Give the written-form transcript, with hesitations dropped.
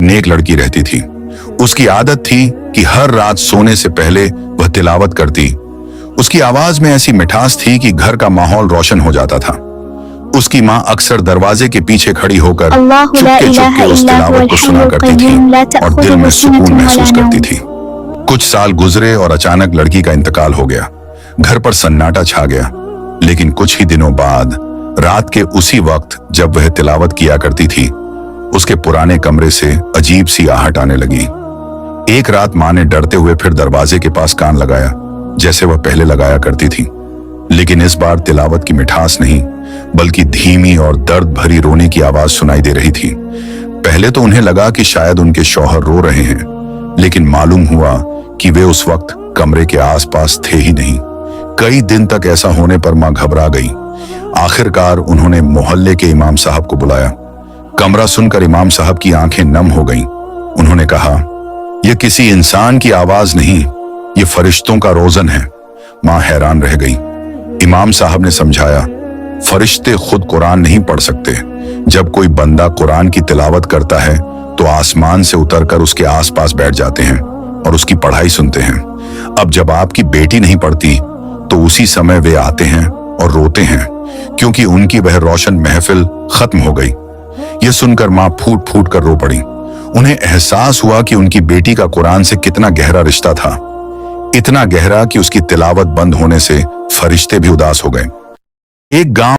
नेक लड़की रहती थी। उसकी आदत थी कि हर रात सोने से पहले वह तिलावत करती। उसकी आवाज में ऐसी मिठास थी कि घर का माहौल रोशन हो जाता था। उसकी माँ अक्सर दरवाजे के पीछे खड़ी होकर चुपके चुपके उस तिलावत को सुना करती थी और दिल में सुकून महसूस करती थी। कुछ साल गुजरे और अचानक लड़की का इंतकाल हो गया। घर पर सन्नाटा छा गया। लेकिन कुछ ही दिनों बाद रात के उसी वक्त जब वह तिलावत किया करती थी, उसके पुराने कमरे से अजीब सी आहट आने लगी। एक रात माँ ने डरते हुए फिर दरवाजे के पास कान लगाया, जैसे वह पहले लगाया करती थी। लेकिन इस बार तिलावत की मिठास नहीं, बल्कि धीमी और दर्द भरी रोने की आवाज सुनाई दे रही थी। पहले तो उन्हें लगा कि शायद उनके शौहर रो रहे हैं, लेकिन मालूम हुआ कि वे उस वक्त कमरे के आसपास थे ही नहीं। कई दिन तक ऐसा होने पर माँ घबरा गई। आखिरकार उन्होंने मोहल्ले के इमाम साहब को बुलाया। कमरा सुनकर इमाम साहब की आंखें नम हो गईं। उन्होंने कहा, यह किसी इंसान की आवाज नहीं, ये फरिश्तों का रोजन है। माँ हैरान रह गई। इमाम साहब ने समझाया, फरिश्ते खुद कुरान नहीं पढ़ सकते। जब कोई बंदा कुरान की तिलावत करता है तो आसमान से उतरकर उसके आसपास बैठ जाते हैं और उसकी पढ़ाई सुनते हैं। अब जब आपकी बेटी नहीं पढ़ती तो उसी समय वे आते हैं और रोते हैं, क्योंकि उनकी वह रोशन महफिल खत्म हो गई। यह सुनकर माँ फूट फूट कर रो पड़ी। उन्हें एहसास हुआ कि उनकी बेटी का कुरान से कितना गहरा रिश्ता था, इतना गहरा कि उसकी तिलावत बंद होने से फरिश्ते भी उदास हो गए। एक गांव